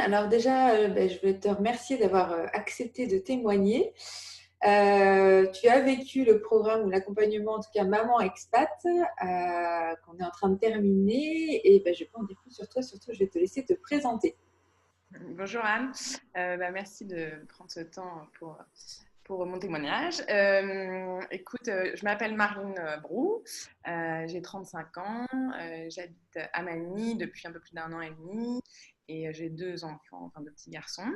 Alors déjà, je voulais te remercier d'avoir accepté de témoigner. Tu as vécu le programme ou l'accompagnement, en tout cas Maman Expat, qu'on est en train de terminer. Et je ne vais pas en dire plus sur toi, surtout je vais te laisser te présenter. Bonjour Anne. Merci de prendre ce temps pour mon témoignage. Écoute, je m'appelle Marine Brou, j'ai 35 ans, j'habite à Manille depuis un peu plus d'1 an et demi et j'ai 2 enfants, enfin 2 petits garçons.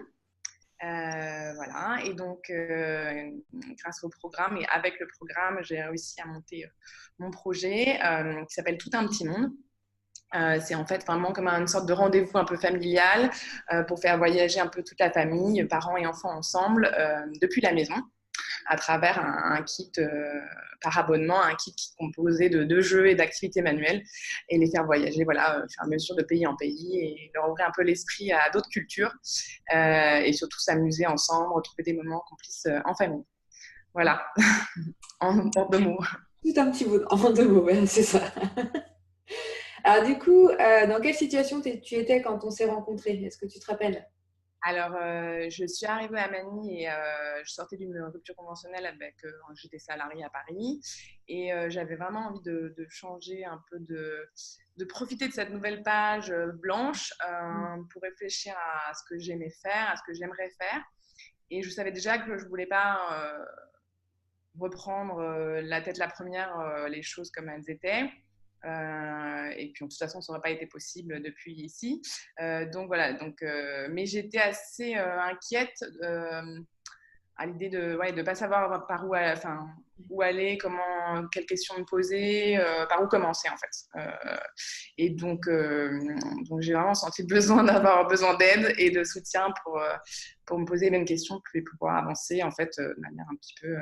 Voilà, et donc grâce au programme et avec le programme, j'ai réussi à monter mon projet qui s'appelle Tout un petit monde. C'est en fait vraiment comme une sorte de rendez-vous un peu familial pour faire voyager un peu toute la famille, parents et enfants ensemble, depuis la maison, à travers un kit par abonnement, un kit qui est composé de jeux et d'activités manuelles, et les faire voyager, voilà, au fur et à mesure de pays en pays, et leur ouvrir un peu l'esprit à d'autres cultures, et surtout s'amuser ensemble, retrouver des moments complices en famille. Voilà, en 2 mots. Tout un petit bout en 2 mots, ouais, c'est ça. Alors du coup, dans quelle situation tu étais quand on s'est rencontrés? Est-ce que tu te rappelles? Alors, je suis arrivée à Manille et je sortais d'une rupture conventionnelle avec, j'étais salariée à Paris et j'avais vraiment envie de changer un peu, de profiter de cette nouvelle page blanche pour réfléchir à ce que j'aimais faire, à ce que j'aimerais faire. Et je savais déjà que je ne voulais pas reprendre la tête la première, les choses comme elles étaient. Et puis de toute façon, ça n'aurait pas été possible depuis ici. Donc voilà. Mais j'étais assez inquiète à l'idée de ne pas savoir par où, où aller, quelles questions me poser, par où commencer en fait. Et donc j'ai vraiment senti le besoin d'avoir besoin d'aide et de soutien pour me poser les mêmes questions et pouvoir avancer en fait de manière un petit peu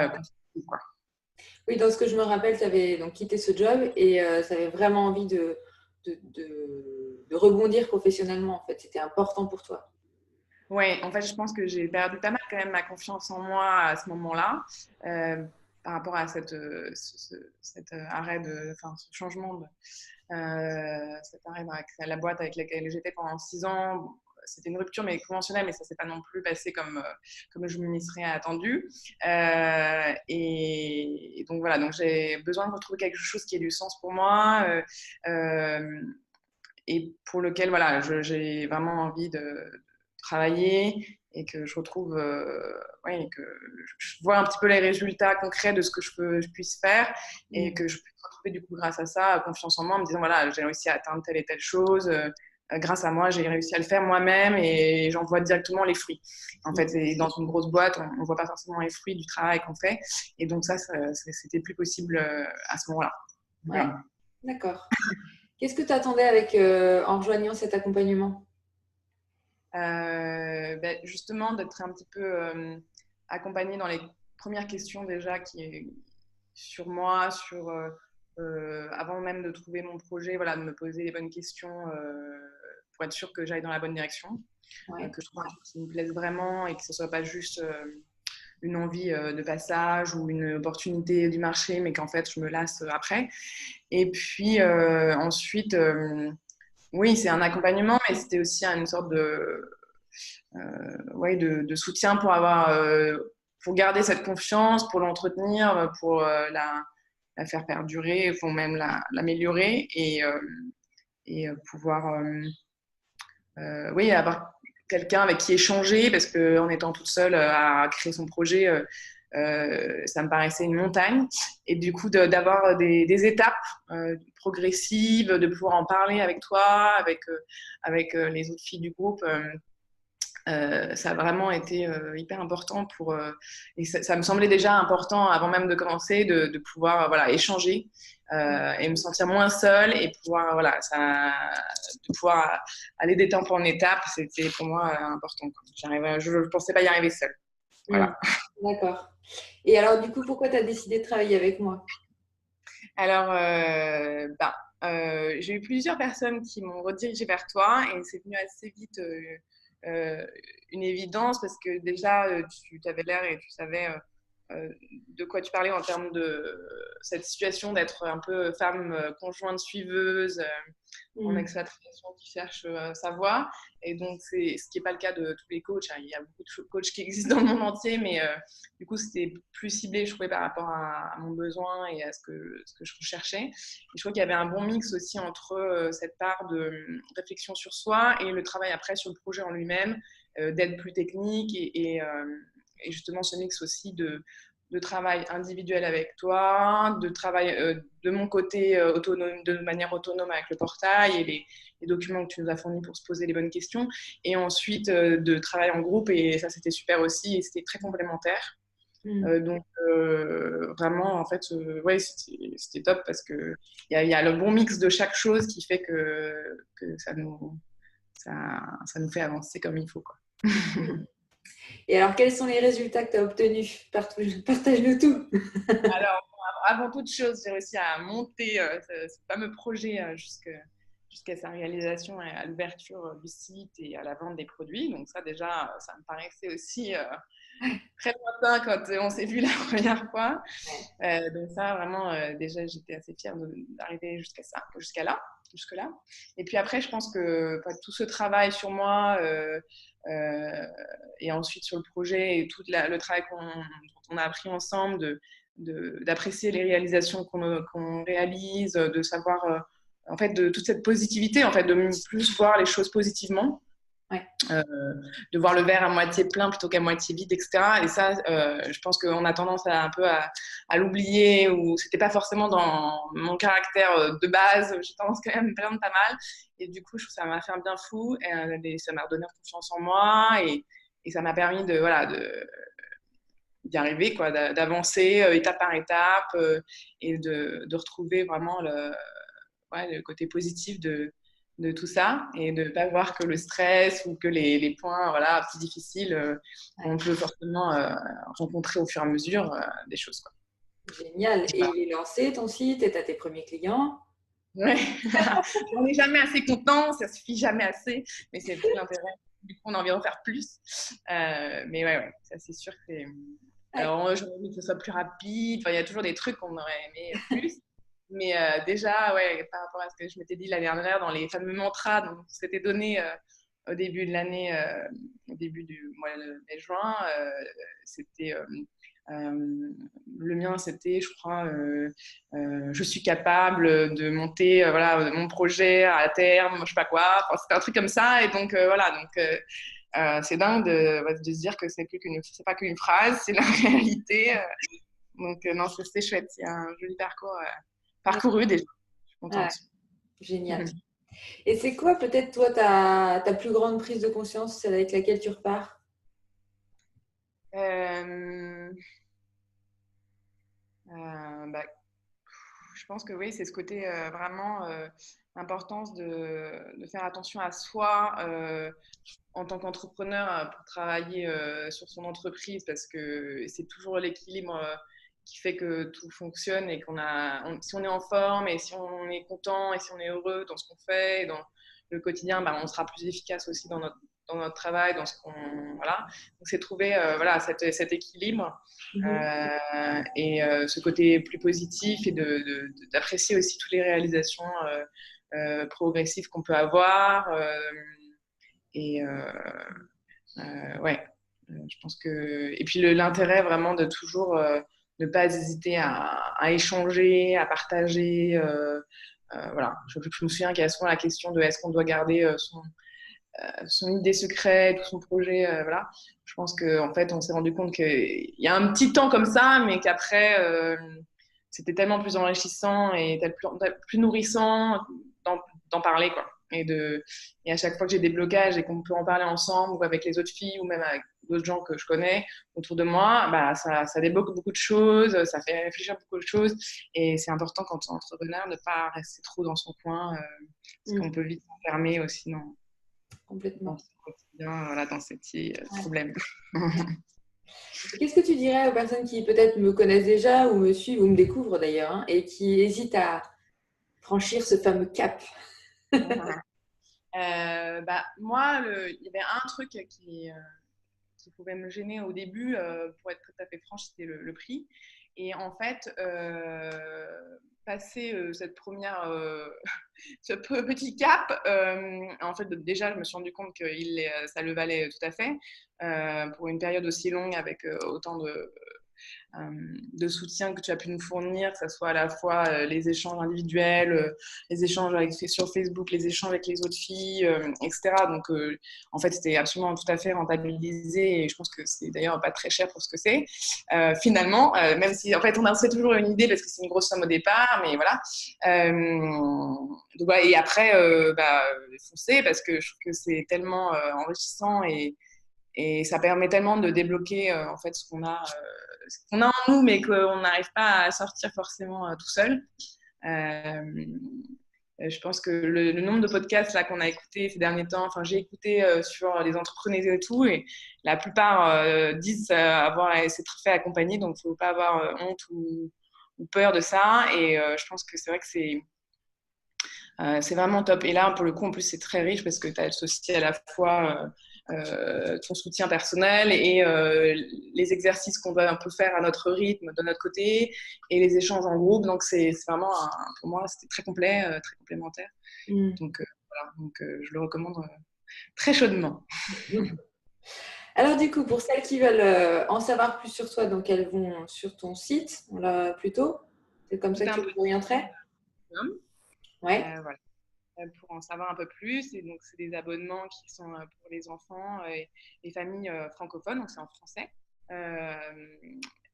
constructive, quoi. Oui, dans ce que je me rappelle, tu avais donc quitté ce job et tu avais vraiment envie de rebondir professionnellement, en fait. C'était important pour toi. Ouais, en fait, je pense que j'ai perdu pas mal quand même ma confiance en moi à ce moment-là, par rapport à cet arrêt ce changement cet arrêt avec la boîte avec laquelle j'étais pendant 6 ans. Bon, c'était une rupture mais conventionnelle, mais ça s'est pas non plus passé comme je m'y serais attendue. Et donc voilà, donc j'ai besoin de retrouver quelque chose qui ait du sens pour moi. Et pour lequel voilà, j'ai vraiment envie de travailler et que je retrouve, que je vois un petit peu les résultats concrets de ce que je puisse faire et que je puisse retrouver du coup grâce à ça confiance en moi en me disant voilà, j'ai réussi à atteindre telle et telle chose. Grâce à moi, j'ai réussi à le faire moi-même et j'en vois directement les fruits. En fait, dans une grosse boîte, on ne voit pas forcément les fruits du travail qu'on fait. Et donc ça c'était plus possible à ce moment-là. Ouais, Voilà. d'accord. Qu'est-ce que tu attendais en rejoignant cet accompagnement? Justement, d'être un petit peu accompagnée dans les premières questions déjà qui est sur moi, avant même de trouver mon projet, voilà, de me poser les bonnes questions pour être sûre que j'aille dans la bonne direction, Ouais. que je trouve un truc qui me plaise vraiment et que ce ne soit pas juste une envie de passage ou une opportunité du marché, mais qu'en fait je me lasse après. Et puis ensuite, oui, c'est un accompagnement, mais c'était aussi une sorte de soutien pour garder cette confiance, pour l'entretenir, pour la faire perdurer, pour même l'améliorer et pouvoir avoir quelqu'un avec qui échanger, parce qu'en étant toute seule à créer son projet, ça me paraissait une montagne. Et du coup, d'avoir des étapes progressives, de pouvoir en parler avec toi, avec les autres filles du groupe, ça a vraiment été hyper important et ça me semblait déjà important avant même de commencer de pouvoir voilà, échanger et me sentir moins seule et pouvoir, voilà, de pouvoir aller d'étape en étape, c'était pour moi important, quoi. Je ne pensais pas y arriver seule. Voilà. D'accord. Et alors, du coup, pourquoi tu as décidé de travailler avec moi? Alors, j'ai eu plusieurs personnes qui m'ont redirigée vers toi et c'est venu assez vite une évidence parce que déjà, tu avais l'air et tu savais de quoi tu parlais en termes de cette situation d'être un peu femme conjointe suiveuse en expatriation qui cherche sa voie. Et donc, c'est ce qui n'est pas le cas de tous les coachs. Il y a beaucoup de coachs qui existent dans le monde entier, mais du coup, c'était plus ciblé, je trouvais, par rapport à mon besoin et à ce que je recherchais. Et je trouve qu'il y avait un bon mix aussi entre cette part de réflexion sur soi et le travail après sur le projet en lui-même, d'aide plus technique et justement ce mix aussi de travail individuel avec toi, de travail de mon côté autonome, de manière autonome avec le portail et les documents que tu nous as fournis pour se poser les bonnes questions, et ensuite de travail en groupe, et ça c'était super aussi et c'était très complémentaire. Donc vraiment en fait ouais, c'était top parce que il y a le bon mix de chaque chose qui fait que ça nous fait avancer comme il faut, quoi. Et alors, quels sont les résultats que tu as obtenus? Partage-nous tout. Alors, avant toute chose, j'ai réussi à monter ce fameux projet jusqu'à sa réalisation et à l'ouverture du site et à la vente des produits. Donc ça, déjà, ça me paraissait aussi très lointain quand on s'est vu la première fois. Donc ça, vraiment, déjà, j'étais assez fière d'arriver jusqu'à là. Jusque-là. Et puis après, je pense que tout ce travail sur moi et ensuite sur le projet et tout le travail dont on a appris ensemble, d'apprécier les réalisations qu'on réalise, de savoir, en fait, de toute cette positivité, en fait, de plus voir les choses positivement. Ouais. De voir le verre à moitié plein plutôt qu'à moitié vide, etc. Et ça, je pense qu'on a tendance un peu à l'oublier, ou c'était pas forcément dans mon caractère de base. J'ai tendance quand même à me plaindre pas mal. Et du coup, je trouve que ça m'a fait un bien fou. Et ça m'a redonné confiance en moi. Et ça m'a permis d'y arriver, quoi, d'avancer étape par étape et de retrouver vraiment le côté positif de tout ça, et de ne pas voir que le stress ou que les points plus difficiles on peut forcément rencontrer au fur et à mesure des choses, quoi. Génial. Et il est lancé ton site et tu as tes premiers clients? Ouais. On n'est jamais assez content, ça suffit jamais assez, mais c'est tout l'intérêt. Du coup, on a envie d'en faire plus. Mais ouais, ça c'est sûr que c'est... Alors, j'aurais aimé que ce soit plus rapide. Enfin, il y a toujours des trucs qu'on aurait aimé plus. Mais déjà, ouais, par rapport à ce que je m'étais dit l'année dernière dans les fameux mantras dont on s'était donné au début de l'année, au début du mois de mai-juin, c'était... le mien, c'était, je crois, je suis capable de monter mon projet à terme, je sais pas quoi. Enfin, c'était un truc comme ça. Et donc, c'est dingue de se dire que c'est pas qu'une phrase, c'est la réalité. Donc, non, c'est chouette. C'est un joli parcouru déjà. Je suis contente. Ouais, génial. Et c'est quoi peut-être toi ta plus grande prise de conscience, celle avec laquelle tu repars? Je pense que oui, c'est ce côté vraiment l'importance de faire attention à soi en tant qu'entrepreneur pour travailler sur son entreprise, parce que c'est toujours l'équilibre qui fait que tout fonctionne, et si on est en forme et si on est content et si on est heureux dans ce qu'on fait et dans le quotidien, on sera plus efficace aussi dans notre travail, dans ce qu'on voilà. Donc c'est trouver cet équilibre et ce côté plus positif, et d'apprécier aussi toutes les réalisations progressives qu'on peut avoir ouais, je pense que, et puis l'intérêt vraiment de toujours ne pas hésiter à échanger, à partager. Voilà, je me souviens qu'il y a souvent la question de est-ce qu'on doit garder son idée secrète ou son projet, voilà. Je pense qu'en fait, on s'est rendu compte qu'il y a un petit temps comme ça, mais qu'après, c'était tellement plus enrichissant et plus nourrissant d'en parler, quoi. Et à chaque fois que j'ai des blocages et qu'on peut en parler ensemble, ou avec les autres filles, ou même avec d'autres gens que je connais autour de moi, ça débloque beaucoup de choses, ça fait réfléchir beaucoup de choses. Et c'est important quand on est entrepreneur de ne pas rester trop dans son coin, parce qu'on peut vite s'enfermer aussi Complètement. dans son quotidien, dans ces petits problèmes. Qu'est-ce que tu dirais aux personnes qui peut-être me connaissent déjà ou me suivent ou me découvrent d'ailleurs, et qui hésitent à franchir ce fameux cap? Moi, il y avait un truc qui pouvait me gêner au début, pour être tout à fait franche, c'était le prix. Et en fait, passer ce petit cap, en fait, déjà, je me suis rendu compte que ça le valait tout à fait pour une période aussi longue avec autant de soutien que tu as pu nous fournir, que ce soit à la fois les échanges individuels, les échanges sur Facebook, les échanges avec les autres filles, etc. Donc, en fait, c'était absolument tout à fait rentabilisé et je pense que c'est d'ailleurs pas très cher pour ce que c'est. Finalement, même si en fait on a toujours une idée parce que c'est une grosse somme au départ, mais voilà. Donc, voilà. Et après, foncer parce que je trouve que c'est tellement enrichissant et ça permet tellement de débloquer en fait ce qu'on a en nous, mais qu'on n'arrive pas à sortir forcément tout seul. Je pense que le nombre de podcasts là qu'on a écoutés ces derniers temps, enfin j'ai écouté sur les entrepreneurs et tout, et la plupart disent s'être fait accompagner, donc il ne faut pas avoir honte ou peur de ça. Et je pense que c'est vrai que c'est vraiment top. Et là, pour le coup, en plus, c'est très riche parce que tu as associé à la fois ton soutien personnel et les exercices qu'on doit un peu faire à notre rythme, de notre côté, et les échanges en groupe. Donc, c'est vraiment, pour moi, c'était très complet, très complémentaire. Donc, voilà. Donc, je le recommande très chaudement. Alors du coup, pour celles qui veulent en savoir plus sur toi, donc elles vont sur ton site, plutôt. C'est comme ça que tu les orienterais? Ouais. Voilà. Pour en savoir un peu plus. Et donc, c'est des abonnements qui sont pour les enfants et les familles francophones, donc c'est en français.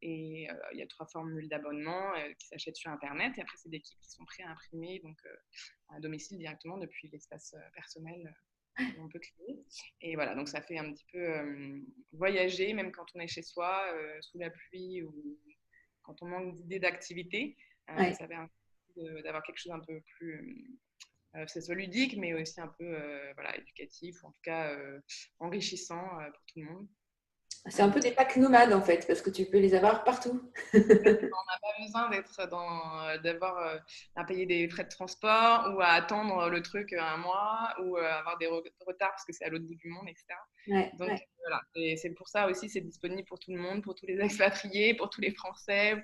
Et il y a 3 formules d'abonnement qui s'achètent sur Internet. Et après, c'est des kits qui sont prêts à imprimer donc, à domicile directement depuis l'espace personnel où on peut créer. Et voilà, donc ça fait un petit peu voyager, même quand on est chez soi, sous la pluie ou quand on manque d'idées d'activité. Ça permet d'avoir quelque chose un peu plus que ce soit ludique, mais aussi un peu éducatif, ou en tout cas enrichissant pour tout le monde. C'est un peu des packs nomades en fait, parce que tu peux les avoir partout. On n'a pas besoin d'avoir à payer des frais de transport ou à attendre le truc un mois ou avoir des retards parce que c'est à l'autre bout du monde, etc. Donc voilà, et c'est pour ça aussi, c'est disponible pour tout le monde, pour tous les expatriés, pour tous les Français,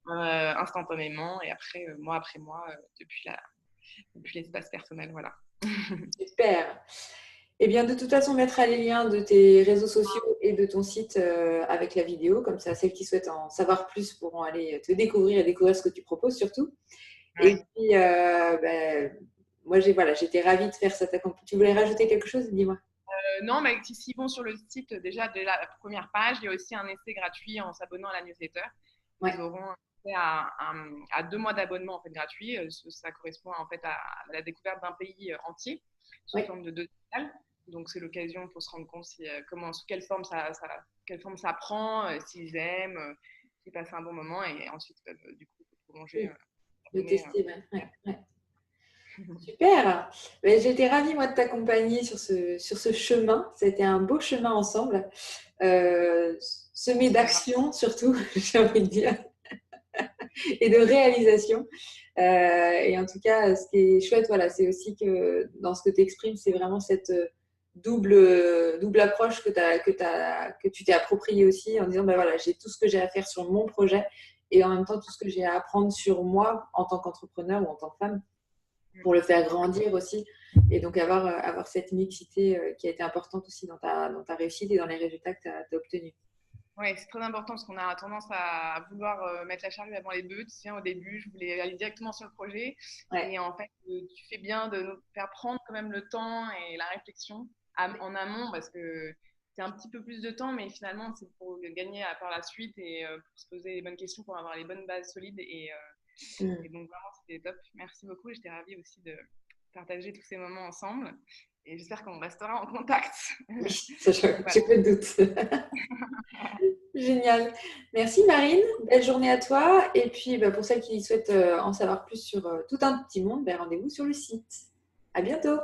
instantanément et mois après mois depuis l'espace personnel, voilà. Super. Eh bien, de toute façon, on mettra les liens de tes réseaux sociaux et de ton site avec la vidéo. Comme ça, celles qui souhaitent en savoir plus pourront aller te découvrir et découvrir ce que tu proposes surtout. Ouais. Et puis, moi, j'étais ravie de faire cet accompagnement. Tu voulais rajouter quelque chose? Dis-moi. Non, mais s'ils vont sur le site, déjà, de la première page, il y a aussi un essai gratuit en s'abonnant à la newsletter. Ils auront accès à 2 mois d'abonnement en fait, gratuit. Ça correspond en fait à la découverte d'un pays entier sous forme de 2 salles. Donc, c'est l'occasion pour se rendre compte sous quelle forme ça prend, s'ils aiment, s'ils passent un bon moment et ensuite peuvent du coup prolonger. Le tester, ouais. Super. J'étais ravie, moi, de t'accompagner sur ce chemin. C'était un beau chemin ensemble, semé d'action surtout, j'ai envie de dire, et de réalisation. Et en tout cas, ce qui est chouette, voilà, c'est aussi que dans ce que tu exprimes, c'est vraiment cette double approche que tu t'es appropriée aussi en disant, voilà, j'ai tout ce que j'ai à faire sur mon projet et en même temps tout ce que j'ai à apprendre sur moi en tant qu'entrepreneur ou en tant que femme pour le faire grandir aussi. Et donc, avoir cette mixité qui a été importante aussi dans ta réussite et dans les résultats que tu as obtenus. Oui, c'est très important parce qu'on a tendance à vouloir mettre la charrue avant les bœufs. Tiens, au début, je voulais aller directement sur le projet. Et en fait, tu fais bien de nous faire prendre quand même le temps et la réflexion en amont parce que c'est un petit peu plus de temps, mais finalement, c'est pour gagner par la suite et pour se poser les bonnes questions, pour avoir les bonnes bases solides. Et donc, vraiment, c'était top. Merci beaucoup. J'étais ravie aussi de partager tous ces moments ensemble. Et j'espère qu'on restera en contact. Oui, j'ai pas de doute. Génial. Merci Marine. Belle journée à toi. Et puis, pour celles qui souhaitent en savoir plus sur tout un petit monde, rendez-vous sur le site. À bientôt.